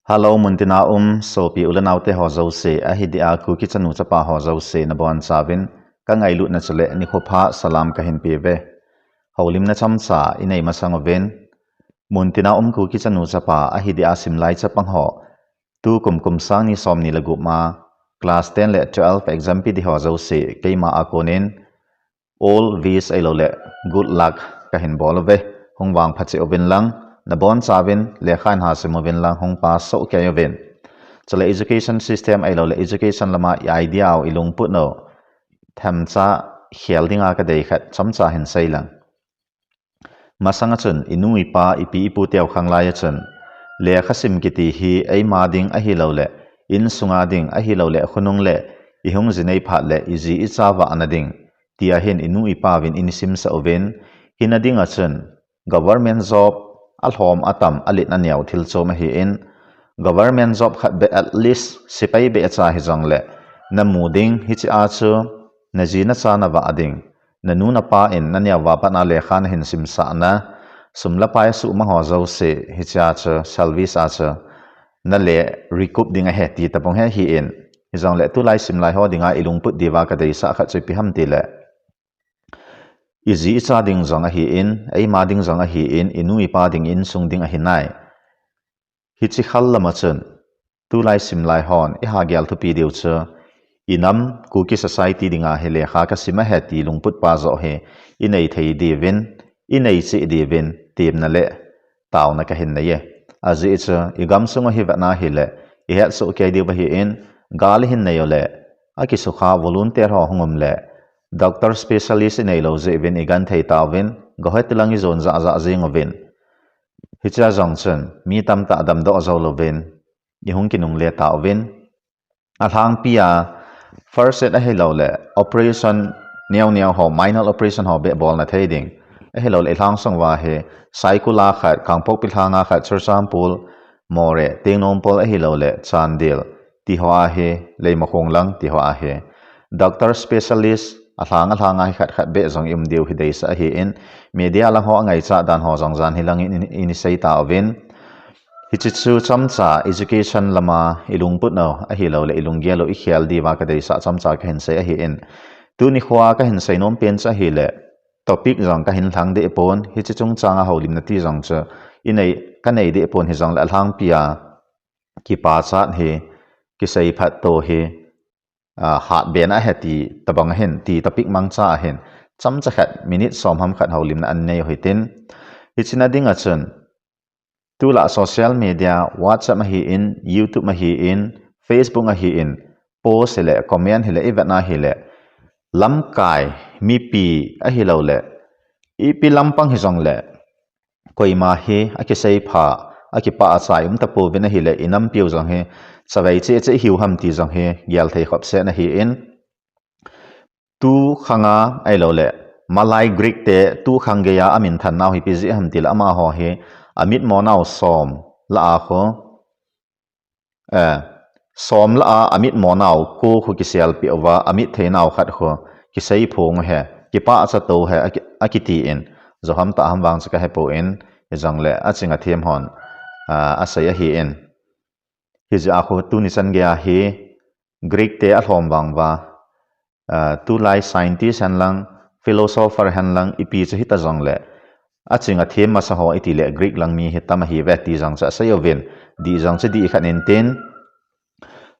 Hello muntina sopi ulanaute hozo se ahidia ku kichanu chapa hozo se na bon savin ka ngai lut na chale ni khopha salam ka hin peve holim na chamcha inei masang ven muntina ku kichanu chapa ahidia simlai chapang ho tu kum sang ni som ni lagu ma class 10 le 12 exam pi di hozo se keima akonin all these ailole good luck ka hin bolove hongwang phache oben lang na bon savin le khan ha semovin lang hong pa so kya ven chale education system ai lo le education lama idea au ilung put no thamcha heldinga ka dei khat chamcha hin sailang masanga chun inui pa ipi ipu tew khanglai chun le khasim kiti hi ai ma ding a hi lo le in sunga ding a hi lo le khunung le ihung jinei phat le izi ichawa anading tia hen inui pa vin inisim sa oven hinading a chun government job alhom atam alit na niaw thil choma hi in government job khat be at least sipai be acha hi jongle na muding hi chi a chu na ji na cha na wa ading na nu na pa in na niaw wa pa na le khan hin sim sa na sumla pa su ma ho zo se hi cha chu service a chu na le recoup ding a he ti tapong he hi in hi jongle tu lai sim lai ho dinga ilung put diwa ka dei sa kha chu pi ham ti le izi cha ding zong a hi in ei ma ding zong a hi in inui pa ding in sung ding a hi nai hi chi khal lama chen tu lai sim lai hon i ha gyal thu pi deu cha inam ku ki society dinga he le kha ka sima he ti lungput pa zo he inei thei divin inei chi divin tim na le taw na ka hin na ye azi cha igam sung hi va na hi le i ha so ke di ba hi in gal hin na yo le a ki su kha volunteer ho hungum le doctor specialist in lo ze vin igan thei tawin gohet tilangi zon za za zing ovin hicha jongchen mi tam ta dam do zo lovin ni hung kinung le tawin athang pia first set a hello le operation niaw ho minor operation ho be bol na thading a hello le thang song wa he saikula khat kangpok pilhanga khat chur sampul more tengnom pol a hello le chandil ti hoa he le ma khong lang ti hoa he doctor specialist athang ai khat be zong im deu hi dei sa hi in media la ho ngai cha dan ho zong zan hilang in sei ta ovin hi chi chu chamcha education lama ilung put no a hi lo le ilung gelo i khial di wa ka dei sa chamcha ka hin sei a hi in tu ni khwa ka hin sei nom pen cha hi le topic zong ka hin thang de pon hi chi chung changa holim na ti zong cha inei ka nei de pon hi zong la thang pia ki pa cha he ki sei phat to he hạt bén a heti tabang hen ti topic mang cha hen cham cha khat minute som ham khat holim na an nei hoitin hichina ding a chun tula social media whatsapp ma hi in youtube ma hi in facebook ma hi in post hele comment hele event na hele lam kai mi pi a hi lo le i pi lampang hi jong le koi ma hi a ki sei pha a ki pa achai ta po vena hi le inam piu jong he savai che hiu ham ti jong he gyal thei khop se na hi in tu khanga ai lo le malai greek te tu khange ya amin than naw hi pi ji ham til ama ho he amit mo naw som la a kho som la a amit mo naw ko khu ki sel pi wa amit thei naw khat kho ki sei phong he ki pa cha to he a ki ti in zo ham ta ham wang cha ka he po in jong le a chinga them hon a sei a hi in hi ja kho tu ni san gya hi greek te a hlom wang wa tu lai scientist han lang philosopher han lang ipi che hita jong le a chinga them ma sa ho iti le greek lang mi he tam hi ve ti jong cha sa yovin di jong che di khan en ten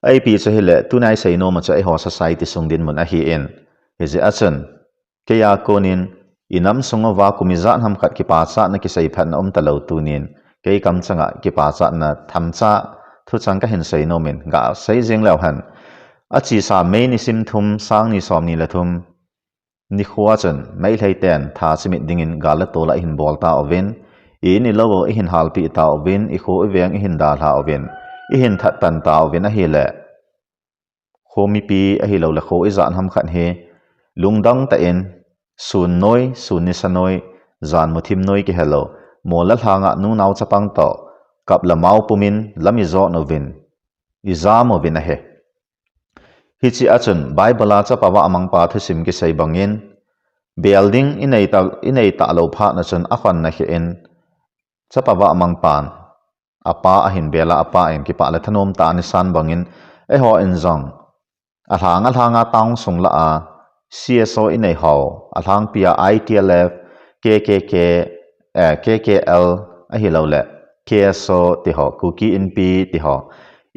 ai pi che hele tu nai sei no ma cha e ho society sung din mun a hi in hi je a chen ke ya konin inam sunga wa kumizan ham khat ki pa cha na ki sei phan ta lo tu nin ke kam changa ki pa cha na tham cha thu chang ka hin sei no min ga sei jeng law han a chi sa me ni sim thum sang ni som ni la thum ni khwa chen mai thei ten tha chimit dingin gala tola hin bol ta ovin i ni lowo i hin hal pi ta ovin i kho veng i hin da la ovin i hin that tan ta ovin a hi le khomi pi a hi lo le kho i zan ham khan he lungdang ta en sun noi sun ni sanoi zan muthim noi ki hello mola hanga nu naw chapang to kap la mau pumin lami zo novin izam ovin a he hichi achun bible cha pawa amang pa thusim ki sei bangin building inei ta lo pha na chun akhon na he en cha pawa amang pan apa ahin bela apa en ki pa la thanom ta ni san bangin ho in zong a taung sung la a CSO in ei ho pia ITLF KKK KKL a hi lo le KSO ti ho kuki in pi ti ho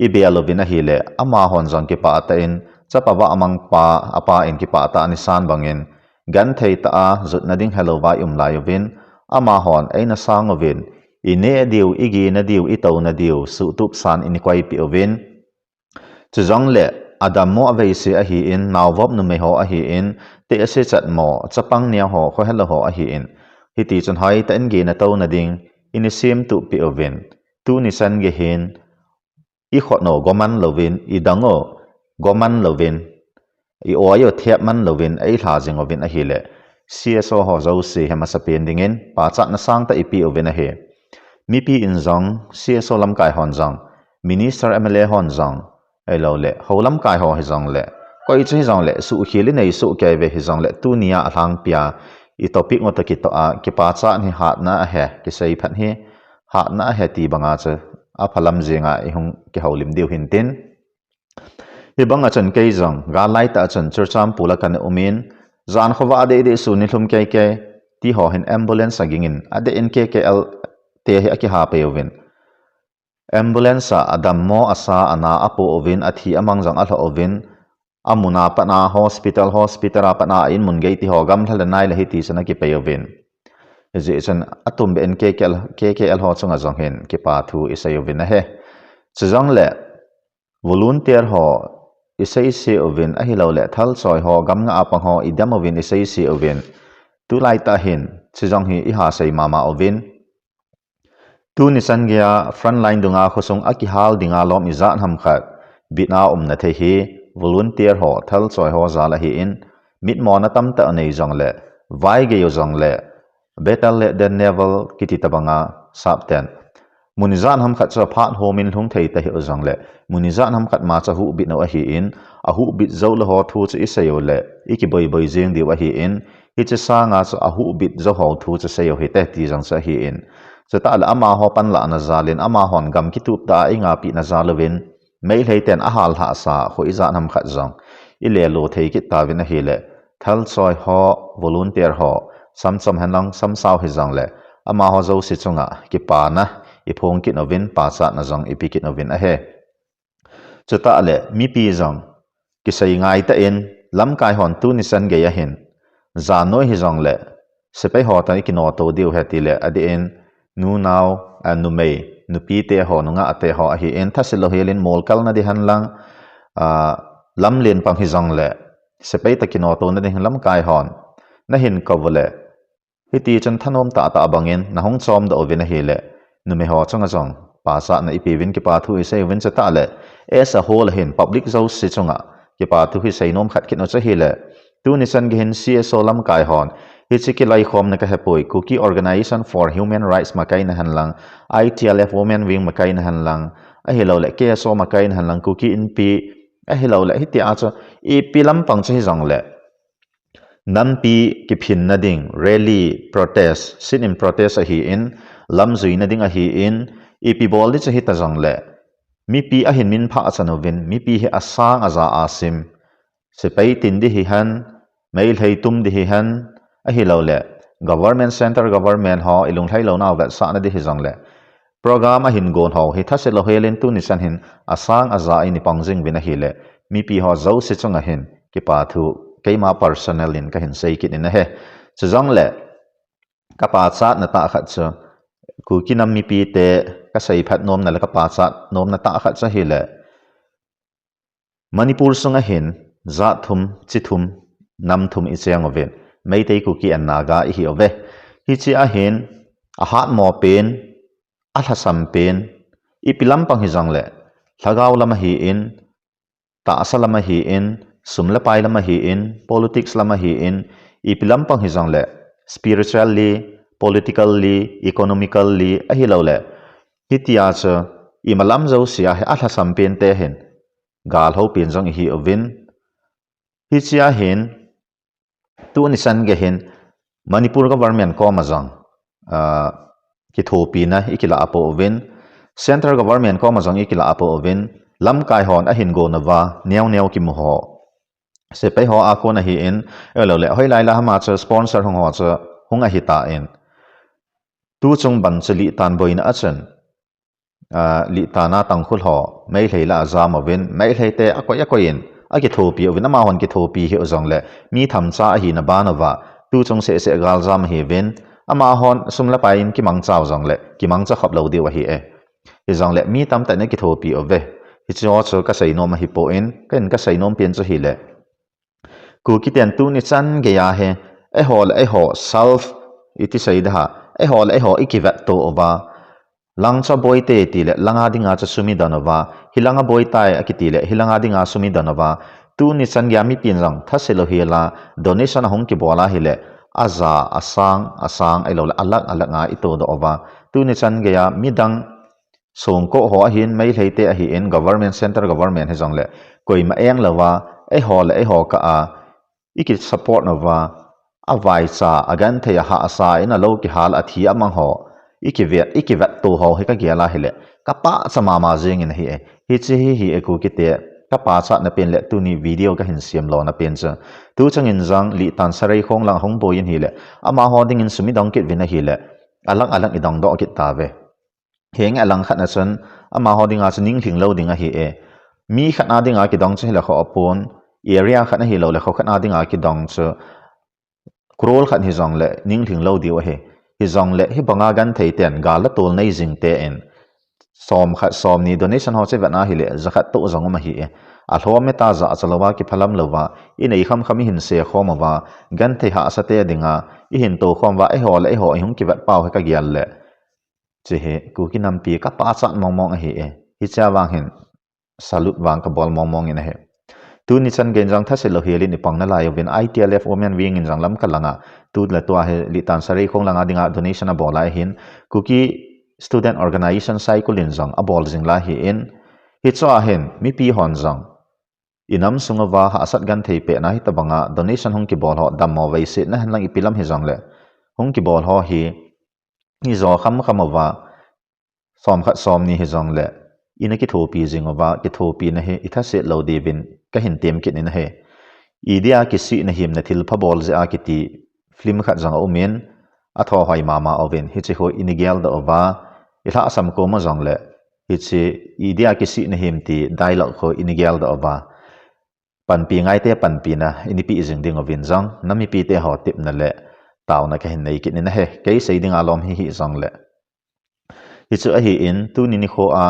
ibelovin a hi le ama hon zong ki pa ta in chapa amang pa apa in ki pa ta ni san bangin gan thei ta a zut na ding hello vai lai vin ama hon aina sangovin ine diu igi na diu ito na diu su tup san in kwai pi ovin chuzong le adam mo avei se a hi in naw vop nu me ho a hi in te ase chat mo chapang nia ho kho hello ho a hi in hi ti chon hai ta in ge na to na ding in sim tu pi ovin tu ni san ge hin i khot no goman lovin i dango goman lovin i oyo thiap man lovin ai thla jing ovin a hi le CSO ho zo se hema sa pen dingin pa chat na sang ta ipi ovin a he mi pi in zong CSO lam kai hon zong minister MLA hon zong ai lo le holam kai ho hi zong le koi chi zong le su khili nei su ke ve hi zong le tu nia athang pia i topic ngo ta ki to a ki pa cha ni hat na a he ki sei phan hi hat na a he ti banga cha a phalam zinga i hung ki holim diu hin tin hi banga chan kei zong ga lai ta chan churcham pula kan umin zan khowa de su ni thum ke ti ho hin ambulance agingin ade NKKL te hi aki ha peovin ambulance adam mo asa ana apo ovin athi amang jang a ovin amuna pana hospital apana in mun gei ti ho gam thal nai la hi ti sana ki peovin je chan atum be NKKL ho chunga jong hen ki pa thu isayovin a he chujang le volunteer ho isai se ovin a hi lo le thal choi ho gam nga apang ho idam ovin isai se ovin tu lai ta hin chujang hi i ha sei mama ovin tu ni san gya frontline dunga khosong aki hal dinga lom izan ham khat bitna na the hi volunteer ho thal choi ho zala hi in mit mo na tam ta nei jong le vai ge yo jong le betal le the nevel kiti tabanga sapten munizan ham khat cha phat homin thung thei ta hi jong le munizan ham khat ma cha hu bit no a hi in a hu bit zo le ho thu cha isayo le iki boi boi jeng di wa hi in hi cha sa nga cha a hu bit zo ho thu cha sayo hi te ti jang cha hi in chata la ama ho pan la na zalin ama hon gam ki tup ta inga pi na zalovin mai hlei ten a hal ha sa kho iza nam khat zong i le lo thei ki ta vin a hi le thal choi ho volunteer ho sam hanlang sam saw hi zong le ama ho zo si chunga ki pa na i phong ki novin pa cha na zong i pi ki novin a he chata le mi pi zong ki sei ngai ta in lam kai hon tu ni san ge ya hin za noi hi zong le se pe ho ta ki no to diu he ti le adi in nu naw nu mei nu pi te ho nu nga ate ho hi en thasilo helin mol kal na di han lang lam len pang hi zong le se pe ta ki no to na di lam kai hon na hin ko vole hi ti chan thanom ta bangin na hong chom do ovin a hi le nu me ho changa zong pa sa na ipi win ki pa thu i sei win cha ta le as a whole hin public zo si chunga ki pa thu hi sei nom khat ki no cha hi le tu ni san gi hin CSO lam kai hon hi chiki lai khom na ka hepoi cookie organization for human rights makai na hanlang ITLF women wing makai na hanlang a hello le KSO makai na hanlang cookie in pi a hello le hi ti a cha e pilam pang chi jong le nam pi ki phin na ding rally protest sit in protest a hi in lam zui na ding a hi in e pi bol li cha hi ta jong le mi pi a hin min pha achanovin mi pi hi asang aza asim se pai tin di hi han mail hei tum di hi han a hi lo le government center government ho ilung thlai lo na vet sa na di hi jong le program a hin gon ho hi thase lo helin tu ni san hin asang aza ini pangjing bin a hi le mi pi ho zo se chunga hin ki pa thu keima personal in ka hin sei kin in a he chujong le ka pa chat na ta khat cha ku kinam mi pi te ka sei phat nom na la ka pa chat nom na ta khat cha hi le manipur sunga hin za thum chi thum nam thum i chang oven mei te ku ki an naga i hi ove hi chi a hin a hat mo pen a thasam pen i pilam pang hi jang le thagaw lama hi in ta asalama hi in sumla pai lama hi in politics lama hi in i pilam pang hi jang le spiritually politically economically a hi lo le hi tia cha i malam zo sia he a thasam pen te hin gal ho pen jang hi ovin hi chia hin tu ni san ge hin manipur government ko ma jang ki thopi na ikila apo ovin central government ko mazang ikila apo ovin lam kai hon a hin go na wa neo ki mu ho se pe ho a ko na hi in elo le hoi lai la ma cha sponsor hong ho cha hung a hi ta in tu chung ban chali tan boin a chen li ta na tang khul ho mai hlei la za ma vin mai hlei te a ko in a ki tho pi ovin ma hon ki tho pi hi ozong le mi tham cha a hi na ba na wa tu chung se gal zam hi vin ama hon sum la pa in ki mang chao zong le ki mang cha khop lo de wa hi e hi zong le mi tam ta ne ki tho pi ove hi cho cho ka sei nom hi po in ken ka sei nom pian chu hi le ku ki ten tu ni chan ge ya he e ho self iti sei da ha e ho ikivat to ova lang cha boy te ti le langa dinga cha sumi danova hilanga boy tai akiti le hilanga dinga sumi danova tu ni chan ya mi pin rang tha selo hila donation hong ki bola hile aza asang ai lo alak nga ito do ova tu ni chan ge ya midang song ko ho hin mai leite a hi in government center government he jong le koi ma eng lawa e ho ka a iki support nova avai cha agan the ha asa in a lo ki hal a thi amang ho iki vet to ho he ka gela hele ka pa sama ma jing in hi hi chi hi e ku ki te ka pa cha na pen le tu ni video ka hin siam lo na pen cha tu chang in jang li tan sarai khong lang hong bo in hi le ama ho ding in sumi dong kit vin a hi le alang idang do kit ta ve heng alang khat na chen ama ho ding a ning thing lo ding a hi e mi khat na ding a ki dong che la kho apon area khat na hi lo le kho khat na ding a ki dong che krol khat hi jong le ning thing lo di wa he hi zong le hi banga gan thei ten ga la tol nei jing te en som ni donation ho che va na hi le zakhat to zong ma hi e a hlom me ta za chalowa ki phalam lowa i nei kham hin se khom wa gan thei ha sa te dinga i hin to khom wa e ho hung ki vat pau he ka gial le che he ku ki nam pi ka pa chan mong a hi e hi cha wang hin salut wang ka bol mong in a he tu ni chan gen jang tha se lo heli ni pang na la yovin ITLF women wing in jang lam kalanga tu la to he li tan sari khong langa dinga donation a bola hin kuki student organization cycle in jang a bol jing la hi in hi cho a hen mi pi hon jang inam sungawa ha asat gan thei pe na hi tabanga donation hong ki bol ho dam mo vai se na han lang ipilam hi jang le hong ki bol ho hi ni zo kham wa som ni hi jang le ina ki thopi jingowa ki thopi na he itha se lo devin ka hin tem kit na he idia ki si na him na thil pha bol je a ki ti film khat jang o men a tho hoi mama oven hi chi ho inigel da ova itha asam ko ma jang le hi chi idia ki si na him ti dialogue ho inigel da ova pan pi ngai te pan pi na ini pi jing ding ovin jang nami pi te ho tip na le taw na ka hin nei kit na he ke sei ding alom hi jang le hi chu a hi in tu ni kho a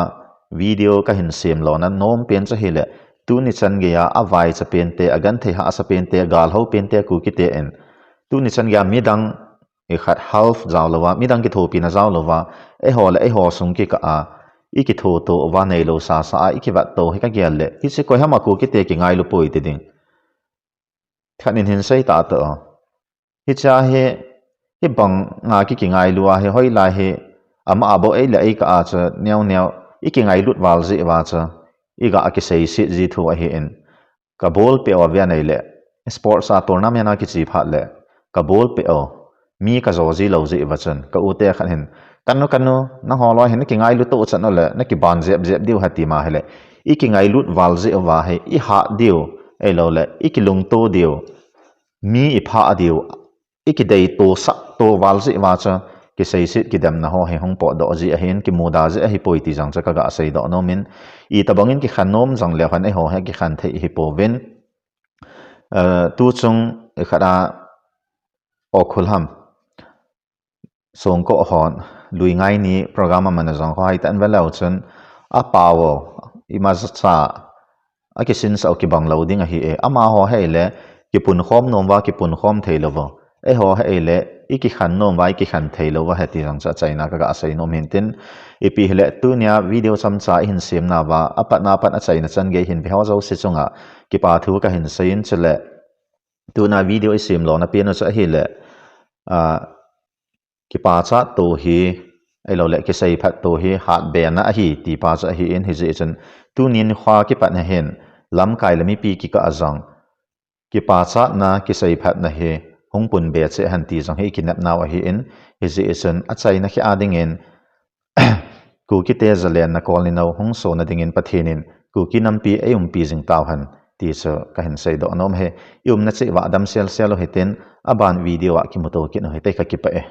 video ka hin sem lo na nom pen cha hi le tu ni chan ge ya avai cha pen te agan the ha sa pen te gal ho pen te ku ki te en tu ni chan ga midang e khat half zaw lo wa midang ki thopi na zaw lo wa e ho sung ki ka a i ki tho to wa nei lo sa a i ki wa to he ka gyal le hi se ko ha ma ku ki te ki ngai lu poi te ding khanin hin sei ta to hi cha he bang nga ki ngai lu a he hoi la he ama abo ei la ei ka a cha neo iki ngai lut wal ji wa cha iga aki sei si ji thu a hi in ka bol pe o via nei le sports a tournament a ki chi pha le ka bol pe o mi ka zo ji lo ji wa chen ka u te khan hin kanu na ho lo hin ki ngai lut to chan no le na ki ban jep diu hati ma hele iki ngai lut wal ji wa he i ha diu ei lo le iki lung to diu mi i pha diu iki dei to sa to wal ji wa cha ki sei sit ki dam na ho he hong po do ji a hen ki muda ji a hi poi ti jang cha ka ga sei do no min i tabangin ki khanom jang le khan e ho he ki khan thei hi po ven tu chung e khada o khulham song ko hon lui ngai ni program man jang ho hai tan velau chen a pawo i ma cha a ki sin sa ki bang loading a hi e ama ho he le ki pun khom nom wa ki pun khom thei lowo e ho he le iki khan nom vai ki khan thei lo wa heti rang cha chaina ka ga sai nom hin tin ipi hele tu nya video cham cha hin sem na wa apat na pat a chaina chan ge hin bhaw zo se chunga ki pa thu ka hin sein chele tu na video i sem lo na pe na cha hi le a ki pa cha to hi ai lo le ki sai phat to hi hat be na a hi ti pa cha hi in hi je chen tu nin khwa ki pat na hen lam kai lami pi ki ka azang ki pa cha na ki sai phat na he hong pun be che han ti jang he kinap naw hi in hi ji isen a chai na khi ading en ku ki te zalen na kol ni no hong so na dingin pathinin ku ki nampi pi jing taw han ti so ka hin sei do anom he na che wa adam sel selo heten aban video a ki moto ki no he te ka ki pa e